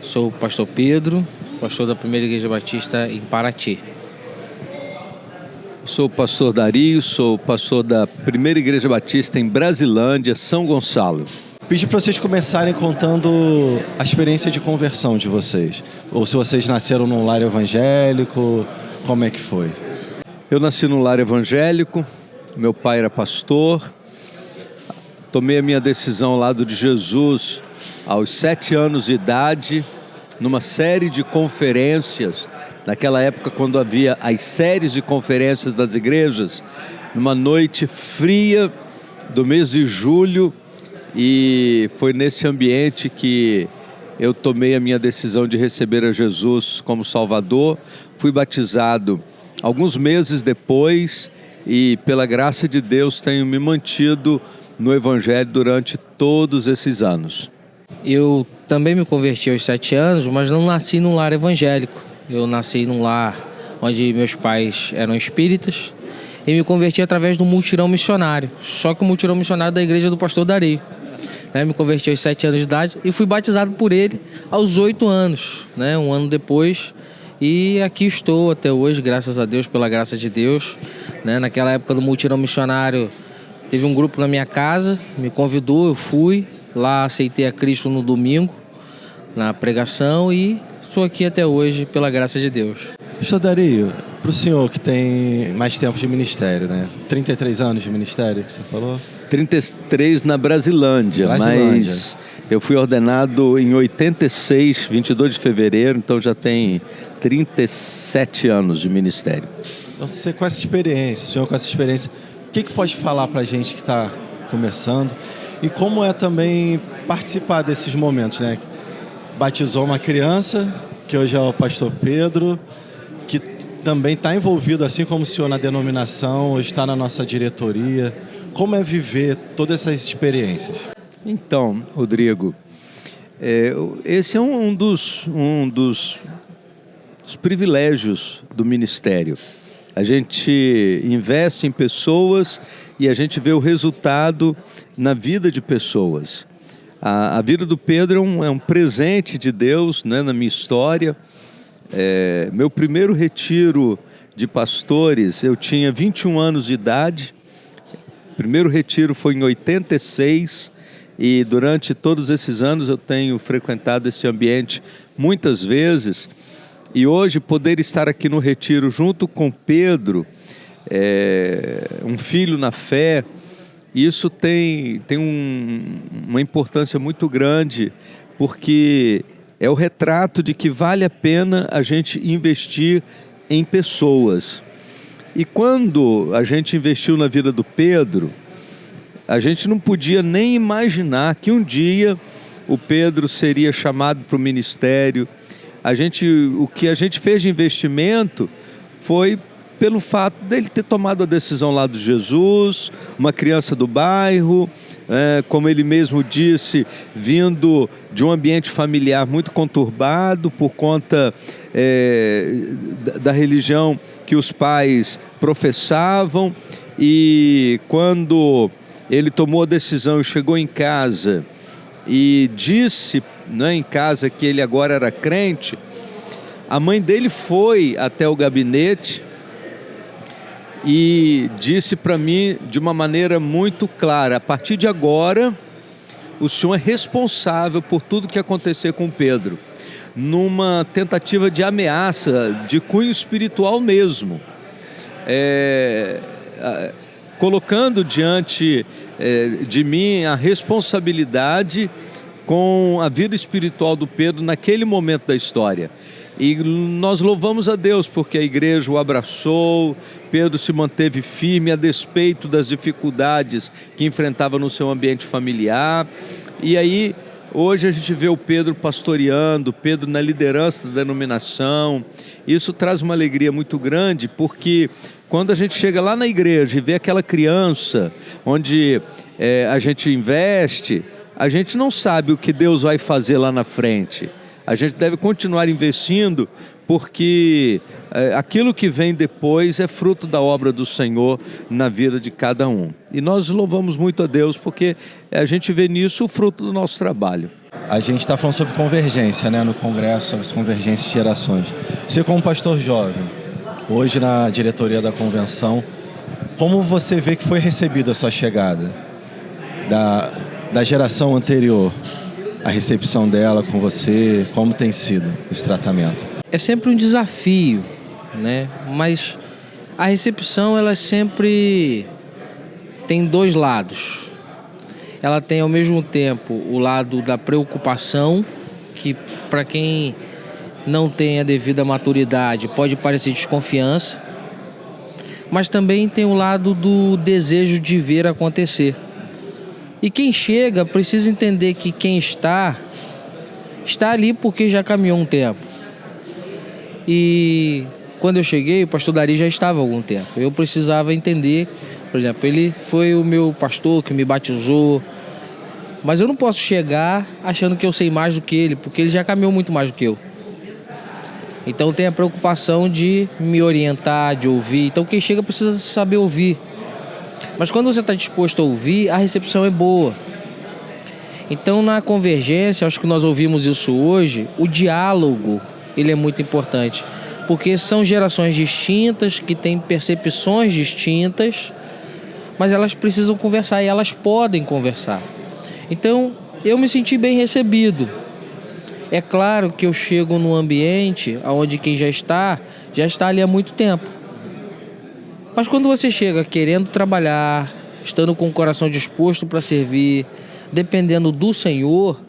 Sou o pastor Pedro, pastor da Primeira Igreja Batista em Paraty. Sou o pastor Dario, sou pastor da Primeira Igreja Batista em Brasilândia, São Gonçalo. Pedi para vocês começarem contando a experiência de conversão de vocês. Ou se vocês nasceram num lar evangélico, como é que foi? Eu nasci num lar evangélico, meu pai era pastor. Tomei a minha decisão ao lado de Jesus aos 7 anos de idade, numa série de conferências. Naquela época, quando havia as séries de conferências das igrejas, numa noite fria do mês de julho, e foi nesse ambiente que eu tomei a minha decisão de receber a Jesus como Salvador. Fui batizado alguns meses depois e, pela graça de Deus, tenho me mantido no Evangelho durante todos esses anos. Eu também me converti aos 7 anos, mas não nasci num lar evangélico. Eu nasci num lar onde meus pais eram espíritas e me converti através do mutirão missionário. Só que o mutirão missionário da igreja do pastor Dario. Me converti aos 7 anos de idade e fui batizado por ele aos 8 anos, um ano depois. E aqui estou até hoje, graças a Deus, pela graça de Deus. Naquela época do mutirão missionário, teve um grupo na minha casa, me convidou, eu fui. Lá aceitei a Cristo no domingo, na pregação, e estou aqui até hoje, pela graça de Deus. Pastor Dario, para o senhor que tem mais tempo de ministério, 33 anos de ministério que você falou? 33 na Brasilândia, mas eu fui ordenado em 86, 22 de fevereiro, então já tem 37 anos de ministério. Então, você com essa experiência, o senhor com essa experiência, o que pode falar para a gente que está começando? E como é também participar desses momentos, Batizou uma criança, que hoje é o pastor Pedro, que também está envolvido, assim como o senhor, na denominação, hoje está na nossa diretoria. Como é viver todas essas experiências? Então, Rodrigo, esse é um dos privilégios do ministério. A gente investe em pessoas e a gente vê o resultado na vida de pessoas. A vida do Pedro é um presente de Deus, na minha história. Meu primeiro retiro de pastores, eu tinha 21 anos de idade. O primeiro retiro foi em 86 e durante todos esses anos eu tenho frequentado esse ambiente muitas vezes. E hoje poder estar aqui no retiro junto com Pedro, um filho na fé, isso tem uma importância muito grande, porque é o retrato de que vale a pena a gente investir em pessoas. E quando a gente investiu na vida do Pedro, a gente não podia nem imaginar que um dia o Pedro seria chamado para o ministério. O que a gente fez de investimento foi pelo fato dele ter tomado a decisão lá de Jesus, uma criança do bairro, como ele mesmo disse, vindo de um ambiente familiar muito conturbado por conta da religião que os pais professavam. E quando ele tomou a decisão e chegou em casa e disse em casa que ele agora era crente, a mãe dele foi até o gabinete e disse para mim de uma maneira muito clara: a partir de agora, o senhor é responsável por tudo que acontecer com Pedro, numa tentativa de ameaça de cunho espiritual mesmo, colocando diante de mim a responsabilidade com a vida espiritual do Pedro naquele momento da história. E nós louvamos a Deus porque a igreja o abraçou, Pedro se manteve firme a despeito das dificuldades que enfrentava no seu ambiente familiar. E aí, hoje a gente vê o Pedro pastoreando, Pedro na liderança da denominação. Isso traz uma alegria muito grande, porque quando a gente chega lá na igreja e vê aquela criança onde a gente investe, a gente não sabe o que Deus vai fazer lá na frente. A gente deve continuar investindo, porque aquilo que vem depois é fruto da obra do Senhor na vida de cada um. E nós louvamos muito a Deus, porque a gente vê nisso o fruto do nosso trabalho. A gente está falando sobre convergência, né, no Congresso, sobre convergência de gerações. Você, como pastor jovem, hoje na diretoria da convenção, como você vê que foi recebida a sua chegada da geração anterior? A recepção dela com você, como tem sido esse tratamento? É sempre um desafio, né? Mas a recepção, ela sempre tem dois lados. Ela tem ao mesmo tempo o lado da preocupação, que para quem não tem a devida maturidade pode parecer desconfiança, mas também tem o lado do desejo de ver acontecer. E quem chega precisa entender que quem está ali porque já caminhou um tempo. E quando eu cheguei, o pastor Dari já estava há algum tempo. Eu precisava entender, por exemplo, ele foi o meu pastor que me batizou, mas eu não posso chegar achando que eu sei mais do que ele, porque ele já caminhou muito mais do que eu. Então tem a preocupação de me orientar, de ouvir. Então quem chega precisa saber ouvir. Mas quando você está disposto a ouvir, a recepção é boa. Então na convergência, acho que nós ouvimos isso hoje, o diálogo, ele é muito importante. Porque são gerações distintas, que têm percepções distintas, mas elas precisam conversar e elas podem conversar. Então eu me senti bem recebido. É claro que eu chego num ambiente onde quem já está ali há muito tempo. Mas quando você chega querendo trabalhar, estando com o coração disposto para servir, dependendo do Senhor,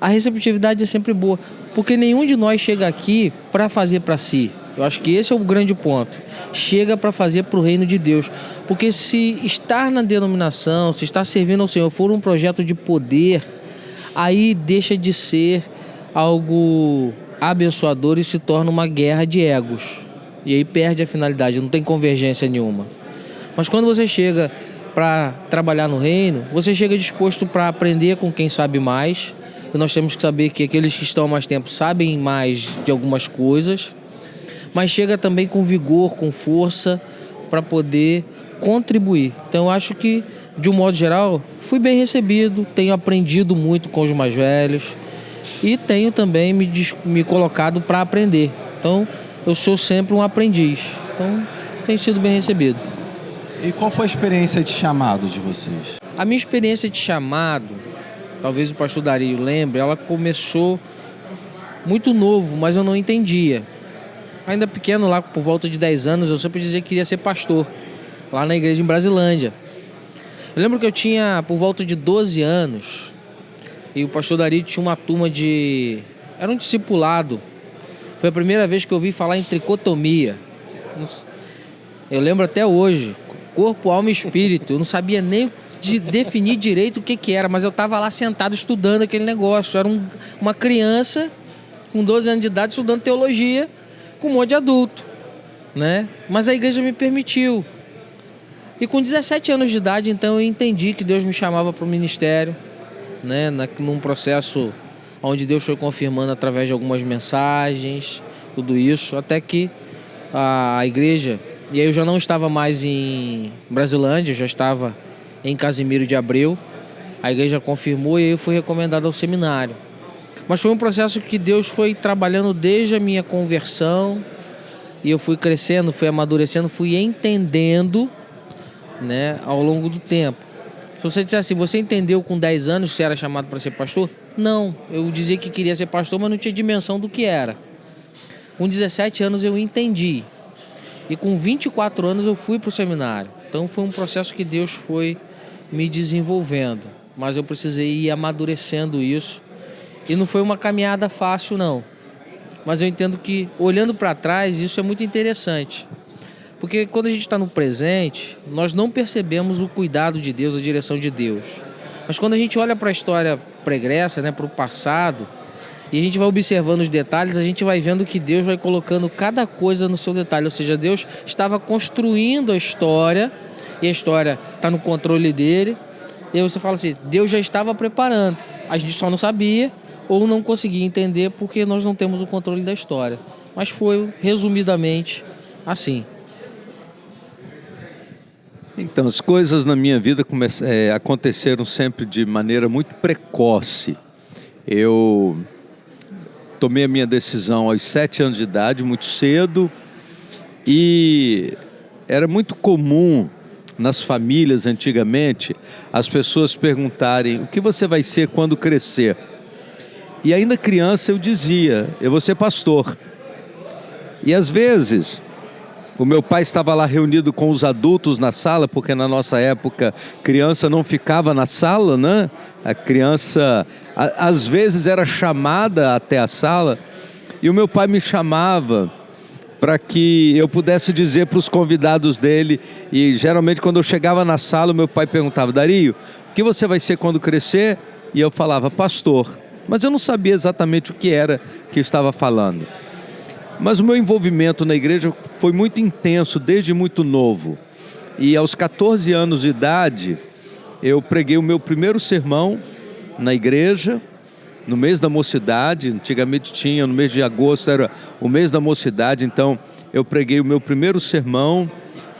a receptividade é sempre boa. Porque nenhum de nós chega aqui para fazer para si. Eu acho que esse é o grande ponto. Chega para fazer para o reino de Deus. Porque se estar na denominação, se estar servindo ao Senhor for um projeto de poder, aí deixa de ser algo abençoador e se torna uma guerra de egos. E aí perde a finalidade, não tem convergência nenhuma. Mas quando você chega para trabalhar no reino, você chega disposto para aprender com quem sabe mais. E nós temos que saber que aqueles que estão há mais tempo sabem mais de algumas coisas. Mas chega também com vigor, com força, para poder contribuir. Então eu acho que, de um modo geral, fui bem recebido, tenho aprendido muito com os mais velhos e tenho também me colocado para aprender. Então eu sou sempre um aprendiz, então tem sido bem recebido. E qual foi a experiência de chamado de vocês? A minha experiência de chamado, talvez o pastor Dario lembre, ela começou muito novo, mas eu não entendia. Ainda pequeno, lá por volta de 10 anos, eu sempre dizia que queria ser pastor, lá na igreja em Brasilândia. Eu lembro que eu tinha por volta de 12 anos, e o pastor Dario tinha uma turma era um discipulado. Foi a primeira vez que eu ouvi falar em tricotomia. Eu lembro até hoje, corpo, alma e espírito. Eu não sabia nem definir direito o que era, mas eu estava lá sentado estudando aquele negócio. Eu era uma criança com 12 anos de idade estudando teologia com um monte de adulto, né? Mas a igreja me permitiu. E com 17 anos de idade, então, eu entendi que Deus me chamava para o ministério, né? Num processo onde Deus foi confirmando através de algumas mensagens, tudo isso, até que a igreja... E aí eu já não estava mais em Brasilândia, eu já estava em Casimiro de Abreu. A igreja confirmou e aí eu fui recomendado ao seminário. Mas foi um processo que Deus foi trabalhando desde a minha conversão. E eu fui crescendo, fui amadurecendo, fui entendendo, né, ao longo do tempo. Se você disser assim, você entendeu com 10 anos que você era chamado para ser pastor? Não, eu dizia que queria ser pastor, mas não tinha dimensão do que era. Com 17 anos eu entendi. E com 24 anos eu fui para o seminário. Então foi um processo que Deus foi me desenvolvendo. Mas eu precisei ir amadurecendo isso. E não foi uma caminhada fácil, não. Mas eu entendo que, olhando para trás, isso é muito interessante. Porque quando a gente está no presente, nós não percebemos o cuidado de Deus, a direção de Deus. Mas quando a gente olha para a história pregressa, né, para o passado, e a gente vai observando os detalhes, a gente vai vendo que Deus vai colocando cada coisa no seu detalhe. Ou seja, Deus estava construindo a história, e a história está no controle dele. E aí você fala assim, Deus já estava preparando. A gente só não sabia, ou não conseguia entender porque nós não temos o controle da história. Mas foi, resumidamente, assim. Então, as coisas na minha vida aconteceram sempre de maneira muito precoce. Eu tomei a minha decisão aos 7 anos de idade, muito cedo, e era muito comum nas famílias antigamente as pessoas perguntarem: o que você vai ser quando crescer? E ainda criança eu dizia: eu vou ser pastor. E às vezes o meu pai estava lá reunido com os adultos na sala, porque na nossa época criança não ficava na sala, né? A criança às vezes era chamada até a sala, e o meu pai me chamava para que eu pudesse dizer para os convidados dele. E geralmente quando eu chegava na sala, o meu pai perguntava: Dario, o que você vai ser quando crescer? E eu falava: pastor. Mas eu não sabia exatamente o que era que eu estava falando. Mas o meu envolvimento na igreja foi muito intenso, desde muito novo. E aos 14 anos de idade, eu preguei o meu primeiro sermão na igreja, no mês da mocidade. Antigamente tinha, no mês de agosto era o mês da mocidade, então eu preguei o meu primeiro sermão.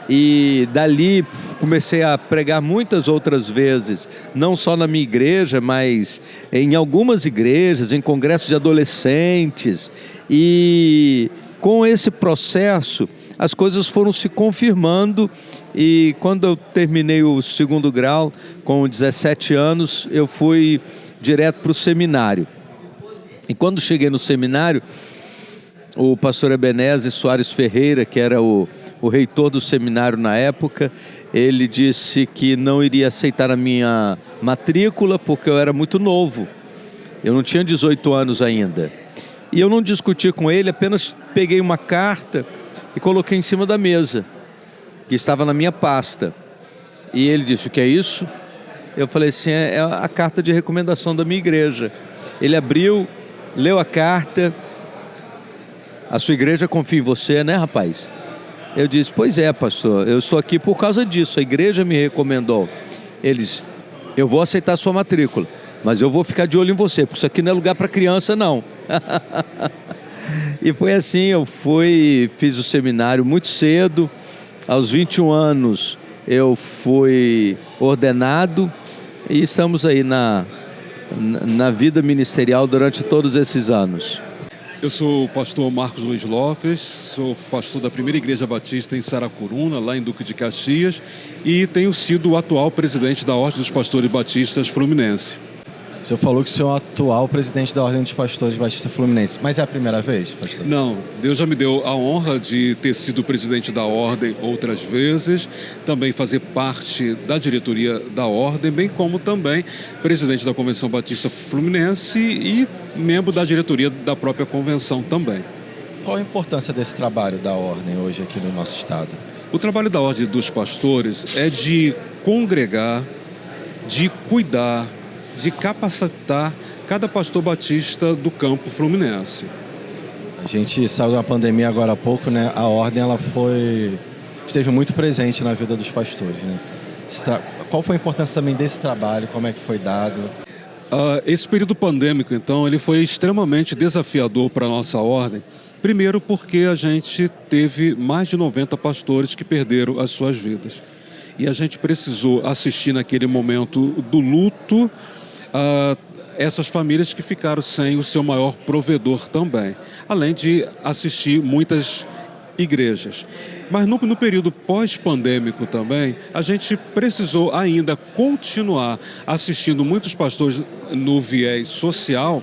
E dali comecei a pregar muitas outras vezes, não só na minha igreja, mas em algumas igrejas, em congressos de adolescentes. E com esse processo, as coisas foram se confirmando, e quando eu terminei o 2º grau, com 17 anos, eu fui direto para o seminário. E quando cheguei no seminário, o pastor Ebenezer Soares Ferreira, que era o reitor do seminário na época, ele disse que não iria aceitar a minha matrícula porque eu era muito novo. Eu não tinha 18 anos ainda. E eu não discuti com ele, apenas peguei uma carta e coloquei em cima da mesa, que estava na minha pasta. E ele disse: o que é isso? Eu falei assim: é a carta de recomendação da minha igreja. Ele abriu, leu a carta. A sua igreja confia em você, né, rapaz? Eu disse: pois é, pastor, eu estou aqui por causa disso, a igreja me recomendou. Ele disse: eu vou aceitar a sua matrícula, mas eu vou ficar de olho em você, porque isso aqui não é lugar para criança, não. E foi assim, eu fiz o seminário muito cedo. Aos 21 anos eu fui ordenado, e estamos aí na vida ministerial durante todos esses anos. Eu sou o pastor Marcos Luiz Lopes, sou pastor da Primeira Igreja Batista em Saracuruna, lá em Duque de Caxias, e tenho sido o atual presidente da Ordem dos Pastores Batistas Fluminense. O senhor falou que o senhor é o atual presidente da Ordem dos Pastores Batistas Fluminense, mas é a primeira vez, pastor? Não, Deus já me deu a honra de ter sido presidente da Ordem outras vezes, também fazer parte da diretoria da Ordem, bem como também presidente da Convenção Batista Fluminense e membro da diretoria da própria convenção também. Qual a importância desse trabalho da Ordem hoje aqui no nosso estado? O trabalho da Ordem dos Pastores é de congregar, de cuidar, de capacitar cada pastor batista do campo fluminense. A gente saiu da pandemia agora há pouco, né? A Ordem esteve muito presente na vida dos pastores, né? Qual foi a importância também desse trabalho? Como é que foi dado? Esse período pandêmico, então, ele foi extremamente desafiador para a nossa Ordem. Primeiro porque a gente teve mais de 90 pastores que perderam as suas vidas. E a gente precisou assistir naquele momento do luto essas famílias que ficaram sem o seu maior provedor também, além de assistir muitas igrejas. Mas no período pós-pandêmico também, a gente precisou ainda continuar assistindo muitos pastores no viés social,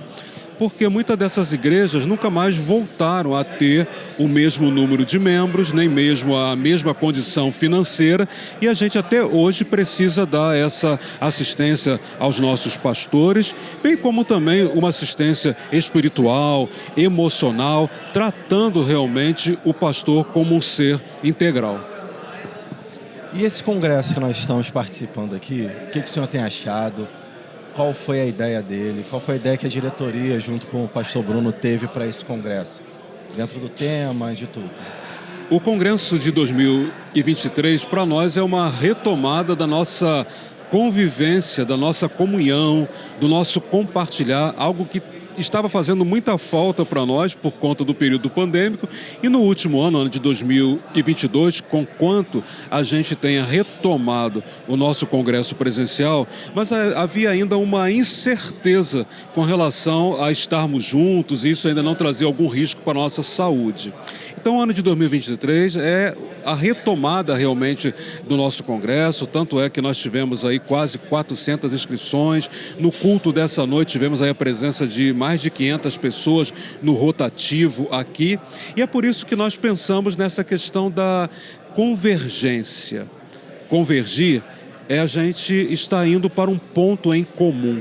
porque muitas dessas igrejas nunca mais voltaram a ter o mesmo número de membros, nem mesmo a mesma condição financeira, e a gente até hoje precisa dar essa assistência aos nossos pastores, bem como também uma assistência espiritual, emocional, tratando realmente o pastor como um ser integral. E esse congresso que nós estamos participando aqui, o que o senhor tem achado? Qual foi a ideia dele? Qual foi a ideia que a diretoria, junto com o pastor Bruno, teve para esse congresso? Dentro do tema, de tudo. O congresso de 2023, para nós, é uma retomada da nossa convivência, da nossa comunhão, do nosso compartilhar, algo que estava fazendo muita falta para nós por conta do período pandêmico, e no último ano de 2022, com quanto a gente tenha retomado o nosso congresso presencial, mas havia ainda uma incerteza com relação a estarmos juntos, e isso ainda não trazia algum risco para a nossa saúde. Então, o ano de 2023 é a retomada realmente do nosso congresso, tanto é que nós tivemos aí quase 400 inscrições. No culto dessa noite tivemos aí a presença de mais de 500 pessoas no rotativo aqui, e é por isso que nós pensamos nessa questão da convergência. Convergir é a gente estar indo para um ponto em comum.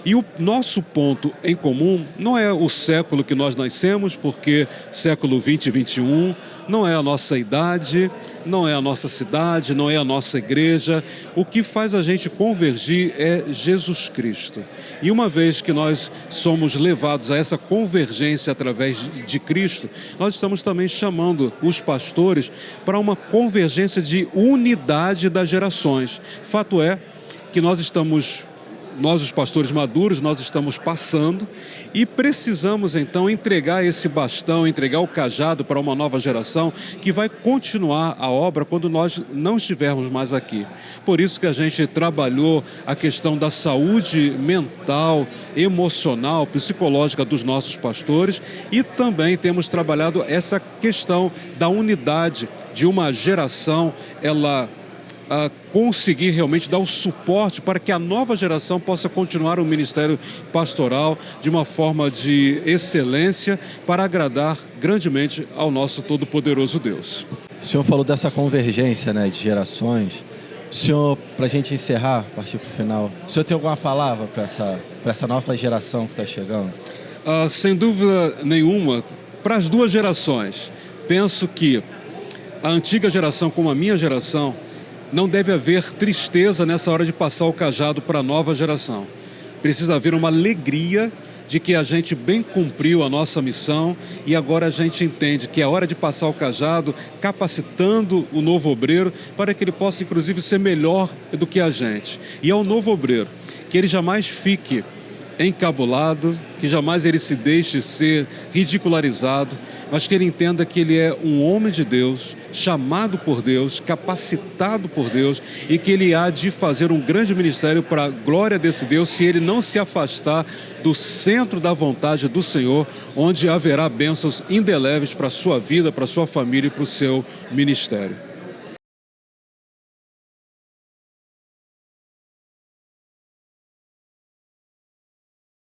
E o nosso ponto em comum não é o século que nós nascemos, porque século 20 e 21, não é a nossa idade, não é a nossa cidade, não é a nossa igreja. O que faz a gente convergir é Jesus Cristo. E uma vez que nós somos levados a essa convergência através de Cristo, nós estamos também chamando os pastores para uma convergência de unidade das gerações. Fato é que nós, os pastores maduros, nós estamos passando e precisamos então entregar esse bastão, entregar o cajado para uma nova geração que vai continuar a obra quando nós não estivermos mais aqui. Por isso que a gente trabalhou a questão da saúde mental, emocional, psicológica dos nossos pastores, e também temos trabalhado essa questão da unidade de uma geração, ela a conseguir realmente dar o suporte para que a nova geração possa continuar o ministério pastoral de uma forma de excelência para agradar grandemente ao nosso todo-poderoso Deus. O senhor falou dessa convergência, né, de gerações. O senhor, para a gente encerrar, partir para o final, o senhor tem alguma palavra para essa nova geração que está chegando? Sem dúvida nenhuma, para as duas gerações. Penso que a antiga geração como a minha geração, não deve haver tristeza nessa hora de passar o cajado para a nova geração. Precisa haver uma alegria de que a gente bem cumpriu a nossa missão e agora a gente entende que é hora de passar o cajado, capacitando o novo obreiro para que ele possa, inclusive, ser melhor do que a gente. E ao novo obreiro, que ele jamais fique encabulado, que jamais ele se deixe ser ridicularizado, mas que ele entenda que ele é um homem de Deus, chamado por Deus, capacitado por Deus, e que ele há de fazer um grande ministério para a glória desse Deus, se ele não se afastar do centro da vontade do Senhor, onde haverá bênçãos indeléveis para a sua vida, para a sua família e para o seu ministério.